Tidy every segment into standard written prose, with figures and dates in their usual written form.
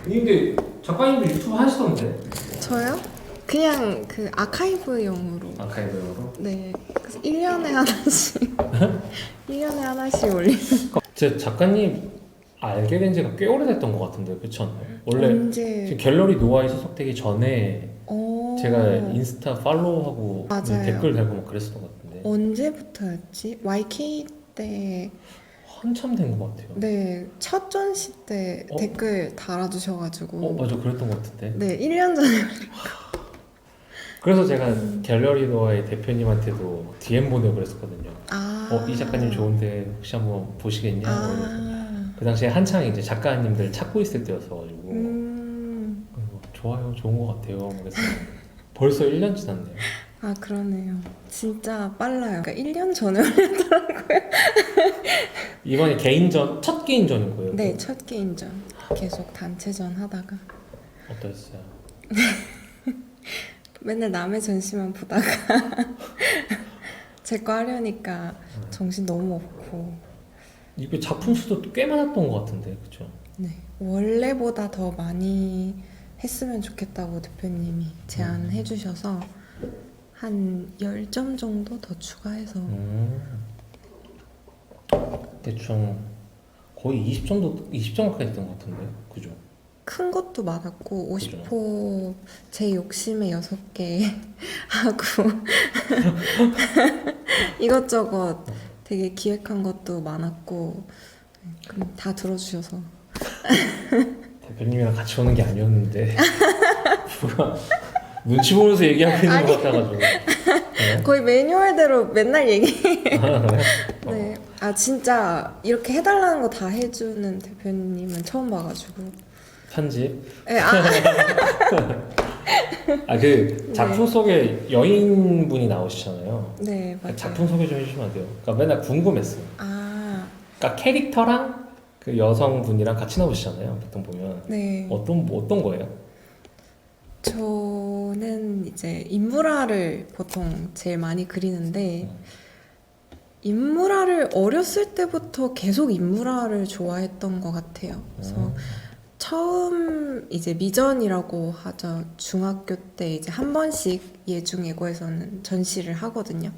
근데 작가님도 유튜브 하시던데? 저요? 그냥 그 아카이브용으로. 아카이브용으로? 네. 그래서 1년에 하나씩 1년에 하나씩 올리는. 제 작가님 알게 된 지가 꽤 오래됐던 것 같은데 그렇지 않나요? 원래 언제? 지금 갤러리 노아에 소속되기 전에 어. 제가 인스타 팔로우하고 맞아요. 댓글 달고 막 그랬었던 것 같은데 언제부터였지? YK 때. 한참 된 것 같아요. 네. 첫 전시 때 댓글 달아주셔가지고. 맞아 그랬던 것 같은데. 네. 1년 전에. 그래서 제가 갤러리 노아의 대표님한테도 DM 보내고 그랬었거든요. 이 작가님 좋은데 혹시 한번 보시겠냐? 그 당시에 한창 이제 작가님들 찾고 있을 때였어가지고 좋아요, 좋은 것 같아요. 그래서 벌써 1년 지났네요. 아, 그러네요. 진짜 빨라요. 그러니까 1년 전에 올렸더라고요. 이번에 첫 개인전인 거예요? 네, 첫 개인전. 계속 단체전 하다가 어떠셨어요? 맨날 남의 전시만 보다가 제 거 하려니까 정신 너무 없고. 이게 작품 수도 꽤 많았던 것 같은데, 그렇죠? 네, 원래보다 더 많이 했으면 좋겠다고 대표님이 제안해 주셔서 한 10점 정도 더 추가해서 대충 거의 20점 가까이 됐던 것 같은데, 그죠? 큰 것도 많았고 50호 제 욕심의 6개 하고 이것저것 되게 기획한 것도 많았고. 그럼 다 들어주셔서. 대표님이랑 같이 오는 게 아니었는데 뭐야 눈치 보면서 얘기하고 있는 것 같아가지고. 네? 거의 매뉴얼대로 맨날 얘기해요. 그래요? 네. 아, 진짜 이렇게 해달라는 거 다 해주는 대표님은 처음 봐가지고. 편집? 네, 그 작품 속에 여인분이 나오시잖아요. 네, 맞아요. 작품 소개 좀 해주시면 안 돼요? 그러니까 맨날 궁금했어요. 그러니까 캐릭터랑 그 여성분이랑 같이 나오시잖아요. 보통 보면. 네. 어떤 거예요? 저는 이제 인물화를 보통 제일 많이 그리는데 인물화를 어렸을 때부터 계속 인물화를 좋아했던 것 같아요. 그래서 처음 이제 미전이라고 하죠. 중학교 때 이제 한 번씩 예중예고에서는 전시를 하거든요.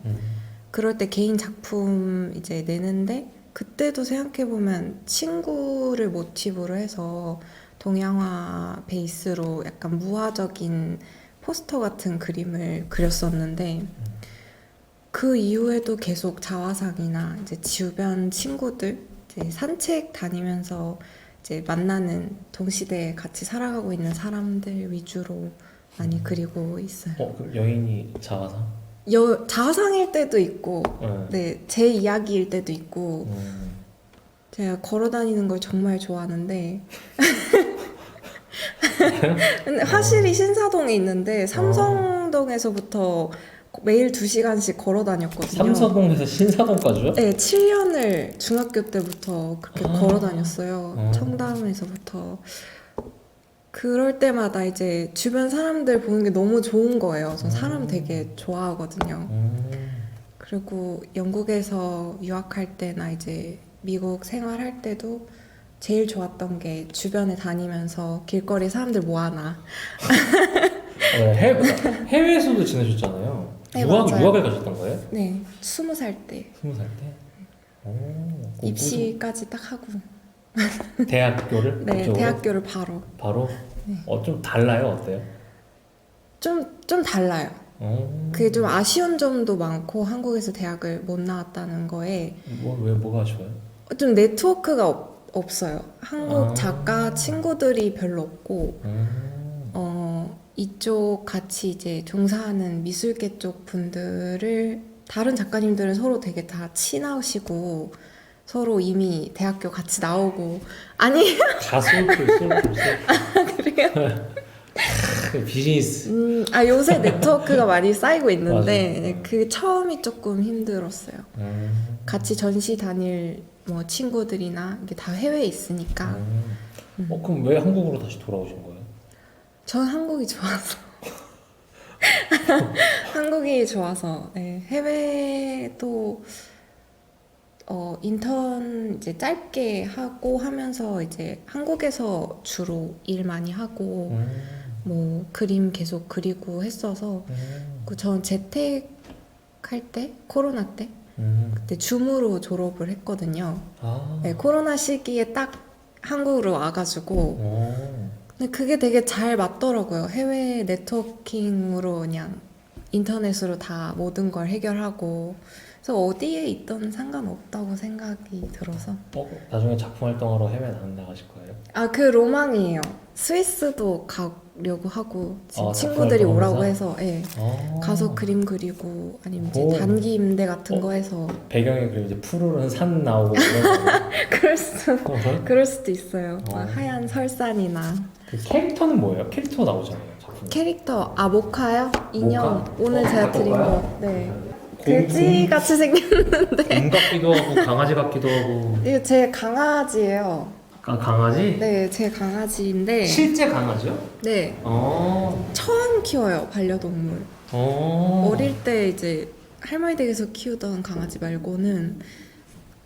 그럴 때 개인 작품 이제 내는데 그때도 생각해보면 친구를 모티브로 해서 동양화 베이스로 약간 무화적인 포스터 같은 그림을 그렸었는데 그 이후에도 계속 자화상이나 이제 주변 친구들 이제 산책 다니면서 이제 만나는 동시대에 같이 살아가고 있는 사람들 위주로 많이 그리고 있어요. 그럼 여인이 자화상? 자화상일 때도 있고, 네, 제 이야기일 때도 있고, 제가 걸어 다니는 걸 정말 좋아하는데, 근데 화실이 신사동에 있는데, 삼성동에서부터 매일 2시간씩 걸어 다녔거든요. 삼성동에서 신사동까지요? 네, 7년을 중학교 때부터 그렇게 걸어 다녔어요. 청담에서부터. 그럴 때마다 이제 주변 사람들 보는 게 너무 좋은 거예요. 전 사람 되게 좋아하거든요. 그리고 영국에서 유학할 때나 이제 미국 생활할 때도 제일 좋았던 게 주변에 다니면서 길거리 사람들 뭐하나. 해외에서도 지내셨잖아요. 네, 유학을 가셨던 거예요? 네, 20살 때. 20살 때? 입시까지 딱 하고. 대학교를? 네, 그쪽으로? 대학교를 바로. 바로? 네. 좀 달라요? 어때요? 좀 달라요. 그게 좀 아쉬운 점도 많고 한국에서 대학을 못 나왔다는 거에 뭐가 좋아요? 좀 네트워크가 없어요. 한국 작가 친구들이 별로 없고 이쪽 같이 이제 종사하는 미술계 쪽 분들을 다른 작가님들은 서로 되게 다 친하시고 서로 이미 대학교 같이 나오고. 아니 가수풀 그래요? 비즈니스. 요새 네트워크가 많이 쌓이고 있는데 맞아. 그 처음이 조금 힘들었어요. 같이 전시 다닐 뭐 친구들이나 이게 다 해외에 있으니까. 그럼 왜 한국으로 다시 돌아오신 거예요? 전 한국이 좋아서. 한국이 좋아서. 네, 해외도 인턴 이제 짧게 하고 하면서 이제 한국에서 주로 일 많이 하고 뭐 그림 계속 그리고 했어서 전 재택할 때 코로나 때 그때 줌으로 졸업을 했거든요. 아. 네, 코로나 시기에 딱 한국으로 와가지고 근데 그게 되게 잘 맞더라고요. 해외 네트워킹으로 그냥 인터넷으로 다 모든 걸 해결하고 그래서 어디에 있던 상관없다고 생각이 들어서 나중에 작품 활동하러 해외 나가실 거예요? 아, 그 로망이에요. 스위스도 가려고 하고 지금 작품 친구들이 활동하면서? 오라고 해서 예, 가서 그림 그리고 아니면 이제 오. 단기 임대 같은 거 해서 배경에 그럼 이제 푸르른 산 나오고 이런 거. 그럴 수도 있어요. 막 어. 하얀 설산이나 그 캐릭터는 뭐예요? 캐릭터 나오잖아요, 작품. 캐릭터 모카요? 인형 모카? 오늘 제가 바꿔 드린 볼까요? 거. 네. 돼지 같이 생긴 곰 같기도 하고 강아지 같기도 하고. 이거 제 강아지예요. 강아지? 네, 제 강아지인데 실제 강아지요? 네, 어. 처음 키워요, 반려동물. 어릴 때 이제 할머니 댁에서 키우던 강아지 말고는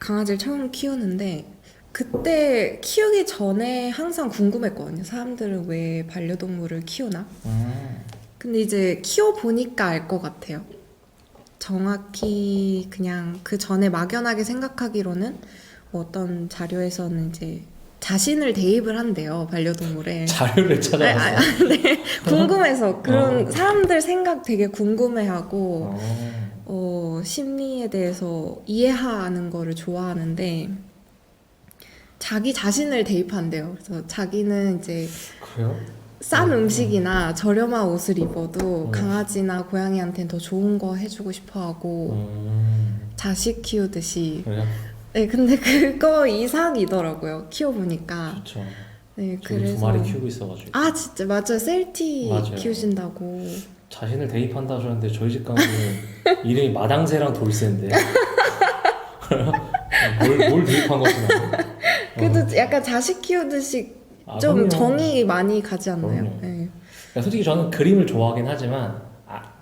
강아지를 처음 키우는데 그때 키우기 전에 항상 궁금했거든요. 사람들은 왜 반려동물을 키우나? 근데 이제 키워보니까 알 것 같아요. 정확히 그냥 그 전에 막연하게 생각하기로는 뭐 어떤 자료에서는 이제 자신을 대입을 한대요, 반려동물에. 자료를 찾아봤어요. 네, 궁금해서 그런 사람들 생각 되게 궁금해하고 심리에 대해서 이해하는 거를 좋아하는데 자기 자신을 대입한대요. 그래서 자기는 이제 그래요? 싼 음식이나 저렴한 옷을 입어도 강아지나 고양이한테는 더 좋은 거 해주고 싶어하고 자식 키우듯이. 그래요? 네, 근데 그거 이상이더라고요. 키워보니까. 그렇죠. 네, 저도 그래서 두 마리 키우고 있어가지고. 아, 진짜 맞아요. 셀티 맞아요. 키우신다고. 자신을 대입한다 하셨는데 저희 집 강아지는 이름이 마당새랑 돌쇠인데. 뭘 대입한 거지 나는? 그래도 약간 자식 키우듯이 좀 그럼요. 정이 많이 가지 않나요? 그럼요. 네. 그러니까 솔직히 저는 그림을 좋아하긴 하지만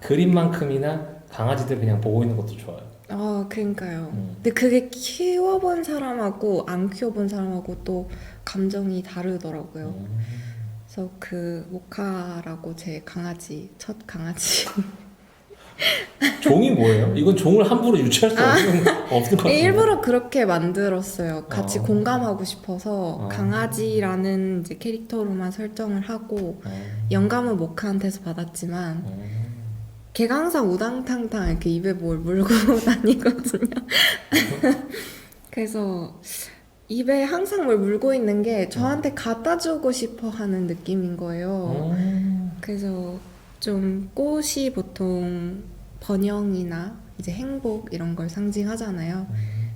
그림만큼이나 강아지들 그냥 보고 있는 것도 좋아요. 아, 그러니까요. 근데 그게 키워본 사람하고 안 키워본 사람하고 또 감정이 다르더라고요. 그래서 그 모카라고 제 강아지, 첫 강아지. 종이 뭐예요? 이건 종을 함부로 유치할 수 없는 것 같아요. 일부러 그렇게 만들었어요. 같이 어. 공감하고 싶어서 어. 강아지라는 이제 캐릭터로만 설정을 하고 영감은 모카한테서 받았지만 걔가 항상 우당탕탕 이렇게 입에 뭘 물고 다니거든요. 그래서 입에 항상 뭘 물고 있는 게 저한테 갖다 주고 싶어 하는 느낌인 거예요. 그래서 좀 꽃이 보통 번영이나 이제 행복 이런 걸 상징하잖아요.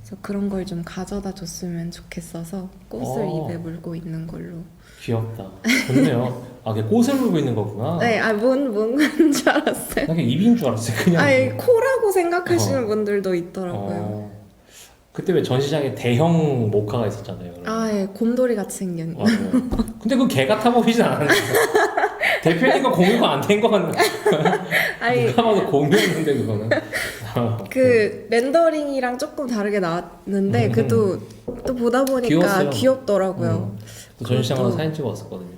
그래서 그런 걸 좀 가져다 줬으면 좋겠어서 꽃을 입에 물고 있는 걸로. 귀엽다. 좋네요. 걔 꽃을 물고 있는 거구나. 네, 뭔 줄 알았어요. 나 그냥 입인 줄 알았어요. 그냥. 아니, 코라고 생각하시는 분들도 있더라고요. 그때 왜 전시장에 대형 모카가 있었잖아요. 예, 곰돌이 같이 생긴. 맞아요. 근데 그 개 같아 보이진 않았는데. 대표님과 공유가 안 된 거 같나? 아니, 누가 봐도 공유였는데 그거는. 그 렌더링이랑 조금 다르게 나왔는데 그래도 또 보다 보니까 귀여웠어요. 귀엽더라고요. 또 전시장 가서 그것도- 사진 찍어 왔었거든요.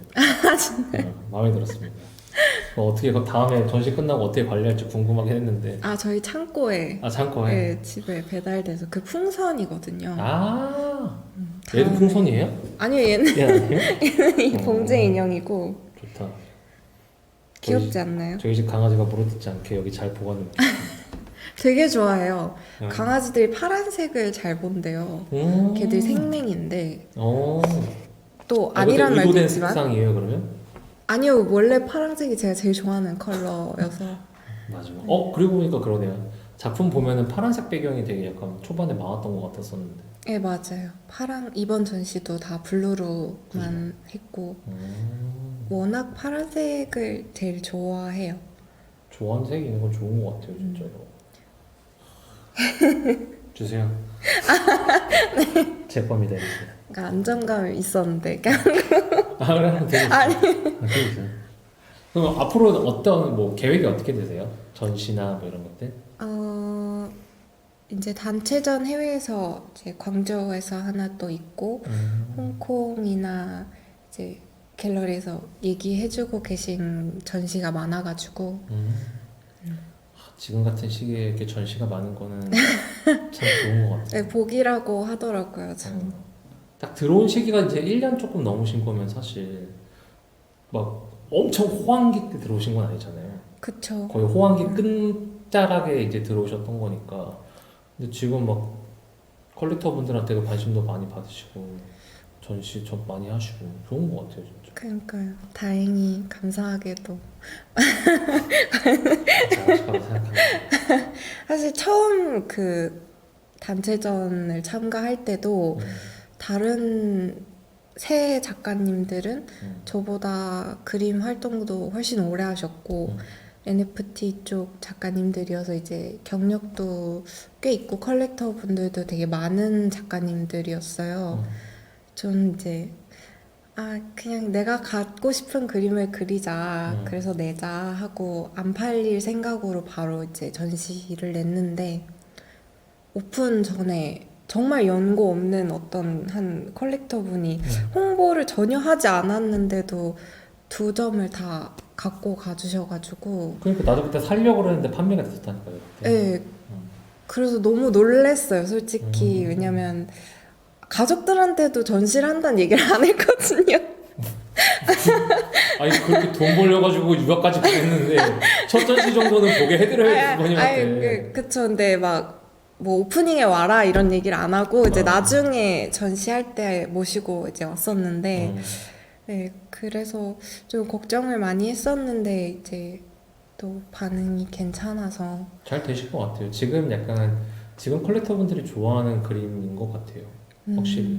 마음에 들었습니다. 어떻게 그 다음에 전시 끝나고 어떻게 관리할지 궁금하긴 했는데. 저희 창고에 창고에. 네, 집에 배달돼서 그 풍선이거든요. 얘도 다음에- 풍선이에요? 아니요, 얘는 얘 아니에요? 이 봉제 인형이고 좋다. 귀엽지 않나요? 저희 집 강아지가 물어뜯지 않게 여기 잘 보관을. 되게 좋아해요. 음. 강아지들이 파란색을 잘 본대요. 걔들 생맹인데 또 아니란 말도 의도된 있지만 색상이에요 그러면? 아니요, 원래 파란색이 제가 제일 좋아하는 컬러여서. 맞아. 그리고 보니까 그러네요. 작품 보면은 파란색 배경이 되게 약간 초반에 많았던 것 같았었는데. 네, 맞아요. 이번 전시도 다 블루로만 했고 워낙 파란색을 제일 좋아해요. 좋아하는 색이 있는 건 좋은 것 같아요 진짜로. 주세요. 제 겁니다 이제. 그러니까 안정감이 있었는데 그래? 되게 아니. 있어요. 그럼 앞으로 어떤 계획이 어떻게 되세요? 전시나 뭐 이런 것들? 이제 단체전 해외에서 이제 광저우에서 하나 또 있고 홍콩이나 이제 갤러리에서 얘기해주고 계신 전시가 많아가지고 지금 같은 시기에 이렇게 전시가 많은 거는 참 좋은 것 같아요. 네, 복이라고 하더라고요. 참. 딱 들어온 시기가 이제 1년 조금 넘으신 거면 사실 막 엄청 호황기 때 들어오신 건 아니잖아요. 그쵸. 거의 호황기 끝자락에 이제 들어오셨던 거니까. 근데 지금 막 컬렉터 분들한테도 관심도 많이 받으시고 전시 좀 많이 하시고 좋은 것 같아요, 진짜. 그러니까요. 다행히 감사하게도 잘하시라고 생각합니다. 사실 처음 그 단체전을 참가할 때도 다른 새 작가님들은 저보다 그림 활동도 훨씬 오래 하셨고 NFT 쪽 작가님들이어서 이제 경력도 꽤 있고 컬렉터 분들도 되게 많은 작가님들이었어요. 전 이제 그냥 내가 갖고 싶은 그림을 그리자 그래서 내자 하고 안 팔릴 생각으로 바로 이제 전시를 냈는데 오픈 전에 정말 연고 없는 어떤 한 컬렉터 분이 홍보를 전혀 하지 않았는데도 2점을 다 갖고 가주셔가지고 그러니까 나도 그때 살려고 그랬는데 판매가 됐었다니까요. 그때. 네, 그래서 너무 놀랬어요 솔직히. 왜냐면 가족들한테도 전시를 한다는 얘기를 안 했거든요. 아니 그렇게 돈 벌려가지고 유학까지 보냈는데 첫 전시 정도는 보게 해드려야지 부모님한테. 그쵸. 근데 막 뭐 오프닝에 와라 이런 얘기를 안 하고 이제 나중에 전시할 때 모시고 이제 왔었는데 네, 그래서 좀 걱정을 많이 했었는데 이제 또 반응이 괜찮아서 잘 되실 것 같아요. 지금 약간 지금 컬렉터분들이 좋아하는 그림인 것 같아요. 확실히.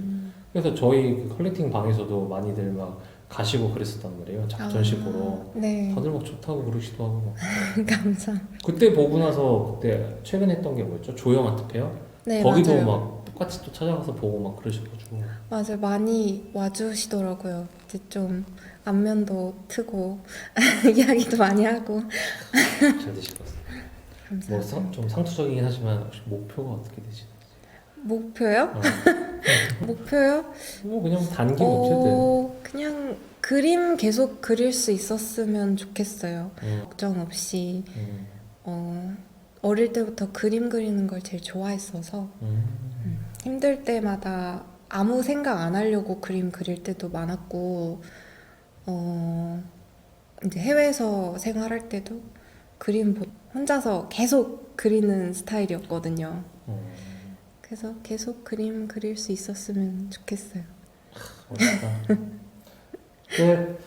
그래서 저희 그 컬렉팅 방에서도 많이들 막 가시고 그랬었단 말이에요. 전시 보러. 네. 다들 막 좋다고 그러시도 하고. 감사. 그때 보고 나서 그때 최근에 했던 게 뭐였죠? 조형 아트페어? 네, 거기도 맞아요. 막 똑같이 또 찾아가서 보고 막 그러셔가지고. 맞아요. 많이 와주시더라고요. 이제 좀 안면도 트고 이야기도 많이 하고. 잘 되실 것 같습니다. 감사합니다. 뭐 좀 상투적이긴 하지만 혹시 목표가 어떻게 되시나요? 목표요? 목표요? 뭐 그냥 단기 목표들. 그냥 그림 계속 그릴 수 있었으면 좋겠어요. 걱정 없이. 어릴 때부터 그림 그리는 걸 제일 좋아했어서 힘들 때마다 아무 생각 안 하려고 그림 그릴 때도 많았고 이제 해외에서 생활할 때도 그림 혼자서 계속 그리는 스타일이었거든요. 그래서 계속 그림 그릴 수 있었으면 좋겠어요. 멋있다. 끝.